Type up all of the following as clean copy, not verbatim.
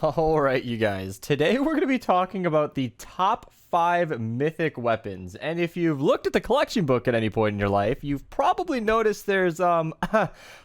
Alright, you guys. Today we're going to be talking about the top 5 mythic weapons. And if you've looked at the collection book at any point in your life, you've probably noticed there's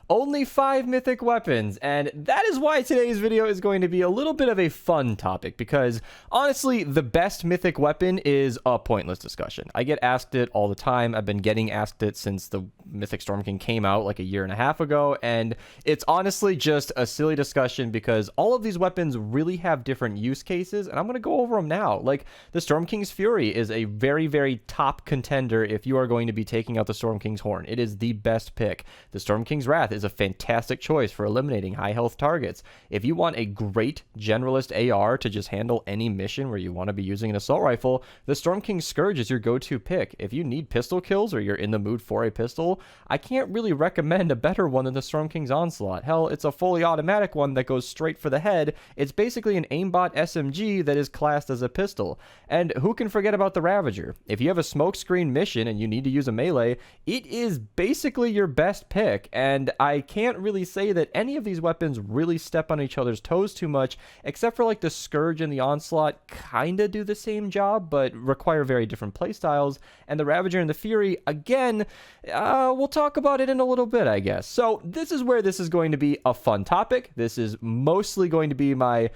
only 5 mythic weapons. And that is why today's video is going to be a little bit of a fun topic, because honestly, the best mythic weapon is a pointless discussion. I get asked it all the time. I've been getting asked it since the Mythic Storm King came out like a year and a half ago, and it's honestly just a silly discussion because all of these weapons really have different use cases, and I'm going to go over them now. Like, the Storm King's Fury is a very, very top contender if you are going to be taking out the Storm King's Horn. It is the best pick. The Storm King's Wrath is a fantastic choice for eliminating high health targets. If you want a great generalist AR to just handle any mission where you want to be using an assault rifle, the Storm King's Scourge is your go-to pick. If you need pistol kills or you're in the mood for a pistol, I can't really recommend a better one than the Storm King's Onslaught. Hell, it's a fully automatic one that goes straight for the head. It's basically an aimbot SMG that is classed as a pistol. And who can forget about the Ravager? If you have a smokescreen mission and you need to use a melee, it is basically your best pick. And I can't really say that any of these weapons really step on each other's toes too much, except for like the Scourge and the Onslaught kind of do the same job, but require very different playstyles. And the Ravager and the Fury, again, we'll talk about it in a little bit, I guess. So this is where this is going to be a fun topic. This is mostly going to be my,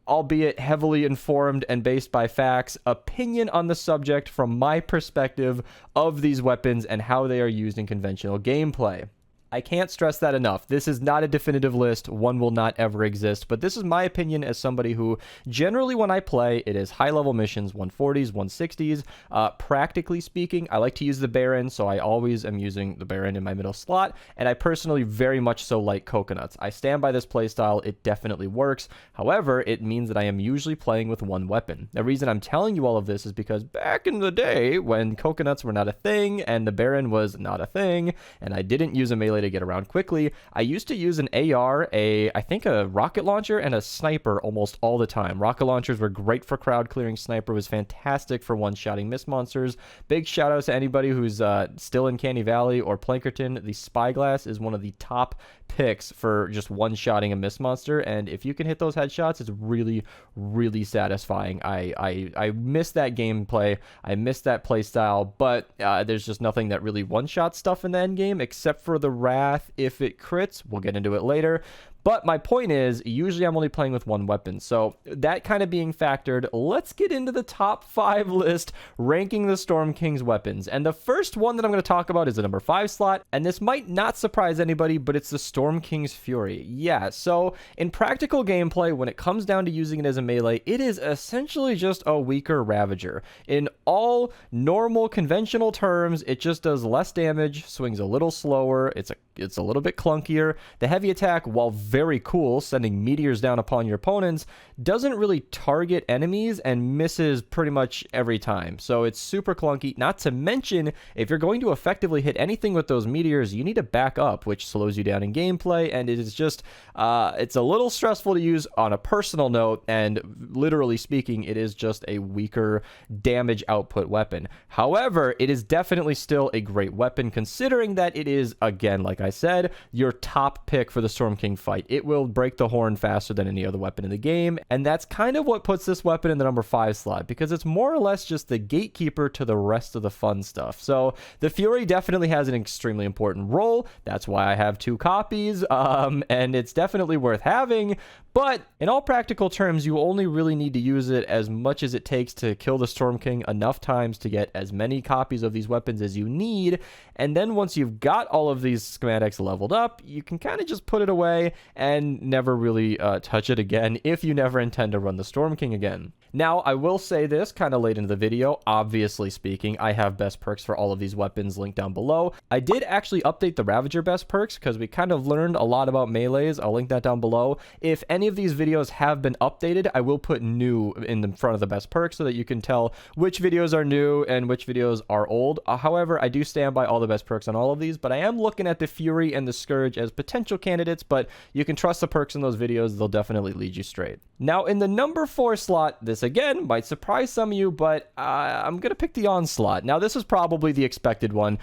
albeit heavily informed and based by facts, opinion on the subject from my perspective of these weapons and how they are used in conventional gameplay. I can't stress that enough. This is not a definitive list. One will not ever exist, but this is my opinion as somebody who generally when I play, it is high-level missions, 140s, 160s. Practically speaking, I like to use the Baron, so I always am using the Baron in my middle slot, and I personally very much so like coconuts. I stand by this playstyle. It definitely works. However, it means that I am usually playing with one weapon. The reason I'm telling you all of this is because back in the day when coconuts were not a thing and the Baron was not a thing, and I didn't use a melee to get around quickly, I used to use an AR, I think a rocket launcher, and a sniper almost all the time. Rocket launchers were great for crowd clearing. Sniper was fantastic for one-shotting mist monsters. Big shout out to anybody who's still in Canny Valley or Plankerton. The Spyglass is one of the top picks for just one-shotting a mist monster, and if you can hit those headshots, it's really, really satisfying. I miss that gameplay. I miss that playstyle, but there's just nothing that really one-shot stuff in the end game except for the Wrath if it crits. We'll get into it later. But my point is, usually I'm only playing with one weapon. So that kind of being factored, let's get into the top 5 list ranking the Storm King's weapons. And the first one that I'm going to talk about is the number 5 slot. And this might not surprise anybody, but it's the Storm King's Fury. Yeah, so in practical gameplay, when it comes down to using it as a melee, it is essentially just a weaker Ravager. In all normal conventional terms, it just does less damage, swings a little slower, it's a little bit clunkier. The heavy attack, while very cool, sending meteors down upon your opponents, doesn't really target enemies and misses pretty much every time. So it's super clunky. Not to mention, if you're going to effectively hit anything with those meteors, you need to back up, which slows you down in gameplay, and it is just, it's a little stressful to use on a personal note, and literally speaking, it is just a weaker damage output weapon. However, it is definitely still a great weapon, considering that it is, again, like I said, your top pick for the Storm King fight. It will break the horn faster than any other weapon in the game, and that's kind of what puts this weapon in the number 5 slot, because it's more or less just the gatekeeper to the rest of the fun stuff. So the Fury definitely has an extremely important role. That's why I have 2 copies, and it's definitely worth having. But in all practical terms, you only really need to use it as much as it takes to kill the Storm King enough times to get as many copies of these weapons as you need. And then once you've got all of these schematics leveled up, you can kind of just put it away and never really touch it again if you never intend to run the Storm King again. Now, I will say this kind of late into the video, obviously speaking, I have best perks for all of these weapons linked down below. I did actually update the Ravager best perks because we kind of learned a lot about melees. I'll link that down below. If any of these videos have been updated, I will put new in the front of the best perks so that you can tell which videos are new and which videos are old. However, I do stand by all the best perks on all of these, but I am looking at the Fury and the Scourge as potential candidates, but you can trust the perks in those videos. They'll definitely lead you straight. Now, in the number 4 slot, this again might surprise some of you, but I'm going to pick the Onslaught. Now, this is probably the expected one.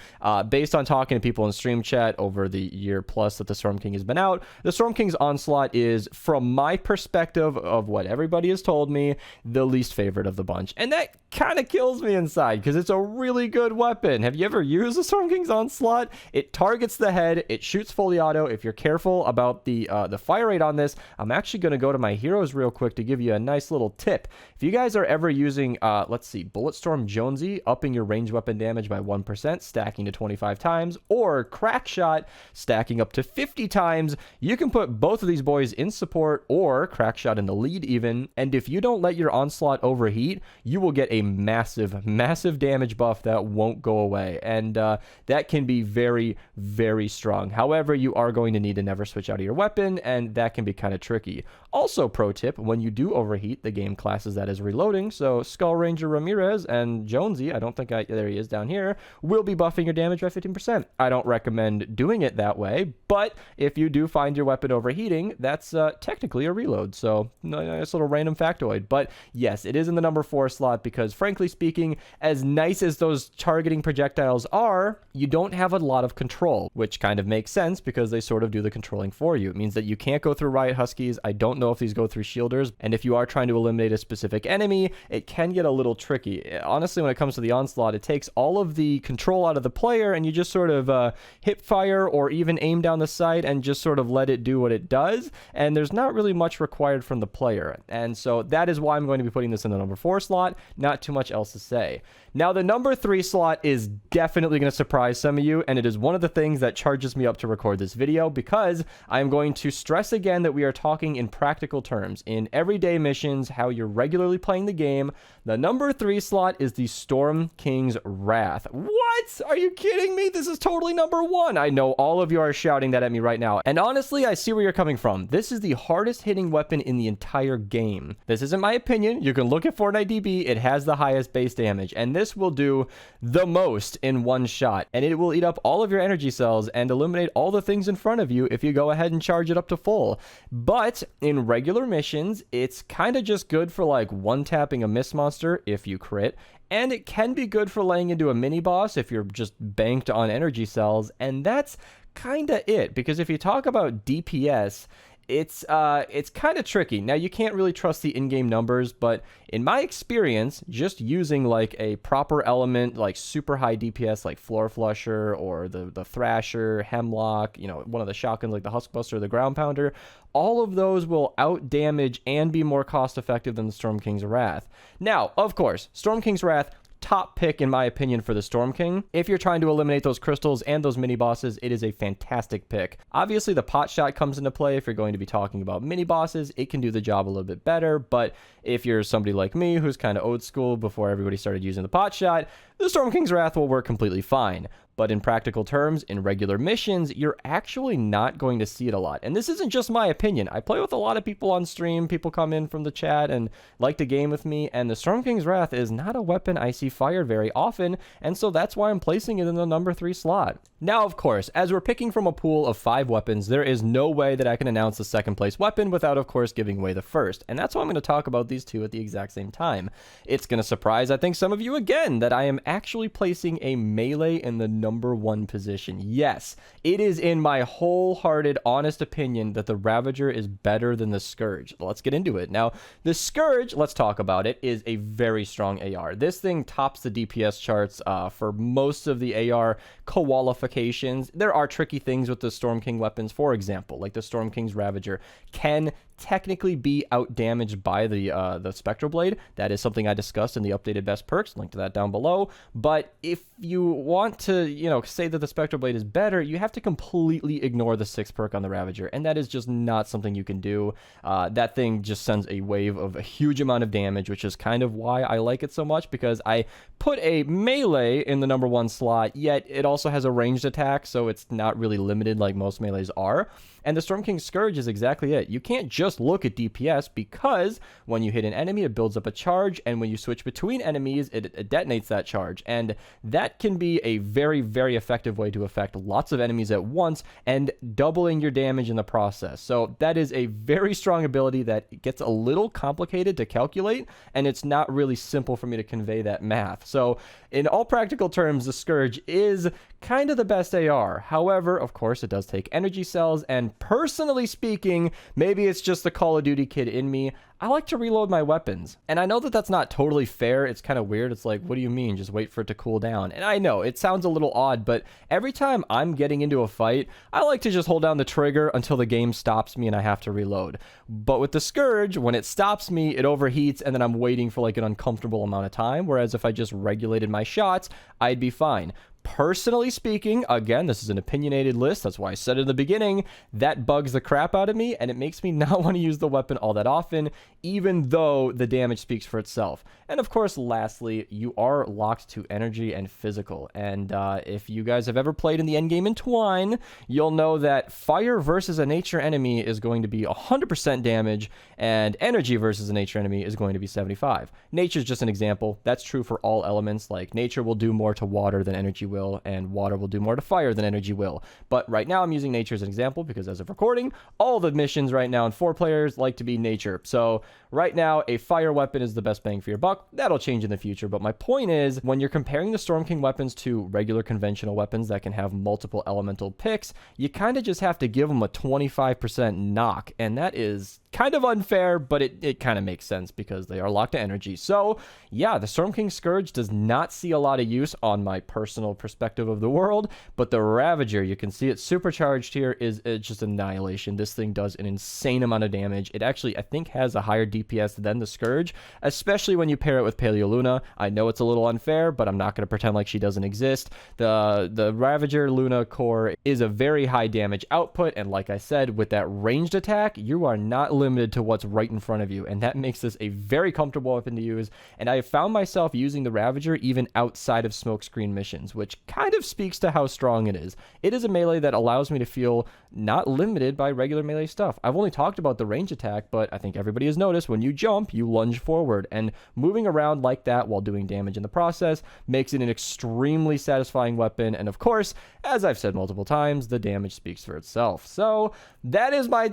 Based on talking to people in stream chat over the year plus that the Storm King has been out, the Storm King's Onslaught is, from my perspective of what everybody has told me, the least favorite of the bunch. And that kind of kills me inside, because it's a really good weapon. Have you ever used the Storm King's Onslaught? It targets the head, it shoots fully auto. If you're careful about the fire rate on this, I'm actually going to go to my heroes real quick to give you a nice little tip. If you guys are ever using, let's see, Bulletstorm Jonesy, upping your ranged weapon damage by 1%, stacking to 25 times, or Crackshot, stacking up to 50 times, you can put both of these boys in support, or Crackshot in the lead even, and if you don't let your Onslaught overheat, you will get a massive damage buff that won't go away, and that can be very, very strong. However, you are going to need to never switch out of your weapon, and that can be kind of tricky. Also, pro tip, when you do overheat, the game classes that as reloading, so Skull Ranger Ramirez and Jonesy, there he is down here, will be buffing your damage by 15%. I don't recommend doing it that way, but if you do find your weapon overheating, that's technically a reload, so nice little random factoid. But yes, it is in the number 4 slot because, frankly speaking, as nice as those targeting projectiles are, you don't have a lot of control, which kind of makes sense because they sort of do the controlling for you. It means that you can't go through Riot Huskies. I don't know if these go through shielders, and if you are trying to eliminate a specific enemy, it can get a little tricky. Honestly, when it comes to the Onslaught, it takes all of the control out of the player, and you just sort of hip fire or even aim down the sight and just sort of let it do what it does, and there's not really much required from the player. And so that is why I'm going to be putting this in the number 4 slot. Not too much else to say. Now, the number 3 slot is definitely going to surprise some of you, and it is one of the things that charges me up to record this video, because I'm going to stress again that we are talking in practical terms, in everyday missions, how you're regularly playing the game. The number 3 slot is the Storm King's Wrath. What? Are you kidding me? This is totally number 1. I know all of you are shouting that at me right now, and honestly, I see where you're coming from. This is the hardest hitting weapon in the entire game. This isn't my opinion. You can look at Fortnite DB. It has the highest base damage, and this will do the most in one shot, and it will eat up all of your energy cells and eliminate all the things in front of you if you go ahead and charge it up to full. But in regular missions, it's kind of just good for like one-tapping a Mist monster if you crit, and it can be good for laying into a mini boss if you're just banked on energy cells, and that's kind of it. Because if you talk about DPS, it's kind of tricky. Now, you can't really trust the in-game numbers, but in my experience, just using like a proper element, like super high DPS, like Floor Flusher or the Thrasher, Hemlock, you know, one of the shotguns like the Huskbuster, the Ground Pounder, all of those will out-damage and be more cost-effective than the Storm King's Wrath. Now, of course, Storm King's Wrath, top pick in my opinion for the Storm King. If you're trying to eliminate those crystals and those mini bosses, it is a fantastic pick. Obviously, the pot shot comes into play if you're going to be talking about mini bosses. It can do the job a little bit better, but if you're somebody like me who's kind of old school before everybody started using the pot shot, the Storm King's Wrath will work completely fine. But in practical terms, in regular missions, you're actually not going to see it a lot. And this isn't just my opinion. I play with a lot of people on stream. People come in from the chat and like to game with me. And the Storm King's Wrath is not a weapon I see fired very often. And so that's why I'm placing it in the number 3 slot. Now, of course, as we're picking from a pool of 5 weapons, there is no way that I can announce the second place weapon without, of course, giving away the first. And that's why I'm going to talk about these two at the exact same time. It's going to surprise, I think, some of you again that I am actually placing a melee in the number 1 position. Yes, it is in my wholehearted, honest opinion that the Ravager is better than the Scourge. Let's get into it. Now, the Scourge, let's talk about it, is a very strong AR. This thing tops the DPS charts for most of the AR qualifications. There are tricky things with the Storm King weapons, for example, like the Storm King's Ravager can technically be outdamaged by the Spectral Blade. That is something I discussed in the updated best perks, link to that down below. But if you want to, you know, say that the Spectral Blade is better, you have to completely ignore the 6th perk on the Ravager, and that is just not something you can do. That thing just sends a wave of a huge amount of damage, which is kind of why I like it so much, because I put a melee in the number 1 slot, yet it also has a ranged attack, so it's not really limited like most melees are. And the Storm King Scourge is exactly it. You can't just look at DPS because when you hit an enemy, it builds up a charge, and when you switch between enemies, it detonates that charge. And that can be a very, very effective way to affect lots of enemies at once and doubling your damage in the process. So that is a very strong ability that gets a little complicated to calculate, and it's not really simple for me to convey that math. So in all practical terms, the Scourge is kind of the best AR. However, of course, it does take energy cells, and personally speaking, maybe it's just the Call of Duty kid in me, I like to reload my weapons. And I know that that's not totally fair. It's kind of weird. It's like, what do you mean? Just wait for it to cool down. And I know it sounds a little odd, but every time I'm getting into a fight, I like to just hold down the trigger until the game stops me and I have to reload. But with the Scourge, when it stops me, it overheats, and then I'm waiting for like an uncomfortable amount of time. Whereas if I just regulated my shots, I'd be fine. Personally speaking, again, this is an opinionated list, that's why I said it in the beginning, that bugs the crap out of me, and it makes me not want to use the weapon all that often, even though the damage speaks for itself. And of course, lastly, you are locked to energy and physical, and if you guys have ever played in the endgame in Twine, you'll know that fire versus a nature enemy is going to be 100% damage, and energy versus a nature enemy is going to be 75. Nature is just an example. That's true for all elements, like nature will do more to water than energy will, and water will do more to fire than energy will. But right now I'm using nature as an example because as of recording, all the missions right now in 4 players like to be nature. So right now a fire weapon is the best bang for your buck. That'll change in the future, but my point is when you're comparing the Storm King weapons to regular conventional weapons that can have multiple elemental picks, you kind of just have to give them a 25% knock, and that is kind of unfair, but it kind of makes sense because they are locked to energy. So yeah, the Storm King Scourge does not see a lot of use on my personal perspective of the world, but the Ravager, you can see it supercharged here, is just annihilation. This thing does an insane amount of damage. It actually, I think, has a higher DPS than the Scourge, especially when you pair it with Paleoluna. I know it's a little unfair, but I'm not going to pretend like she doesn't exist. The Ravager Luna core is a very high damage output, and like I said, with that ranged attack, you are not limited to what's right in front of you, and that makes this a very comfortable weapon to use. And I have found myself using the Ravager even outside of smokescreen missions, which kind of speaks to how strong it is. It is a melee that allows me to feel not limited by regular melee stuff. I've only talked about the range attack, but I think everybody has noticed when you jump, you lunge forward, and moving around like that while doing damage in the process makes it an extremely satisfying weapon. And of course, as I've said multiple times, the damage speaks for itself. So that is my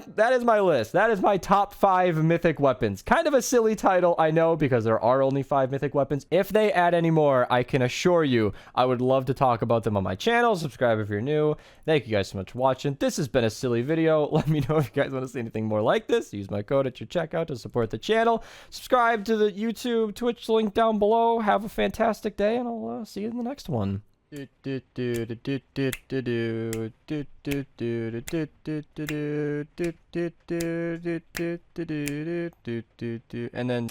list. That is my top 5 mythic weapons. Kind of a silly title, I know, because there are only 5 mythic weapons. If they add any more, I can assure you I would love to talk about them on my channel. Subscribe if you're new. Thank you guys so much for watching. This has been a silly video. Let me know if you guys want to see anything more like this. Use my code at your checkout to support the channel. Subscribe to the YouTube, Twitch link down below. Have a fantastic day, and I'll see you in the next one. And then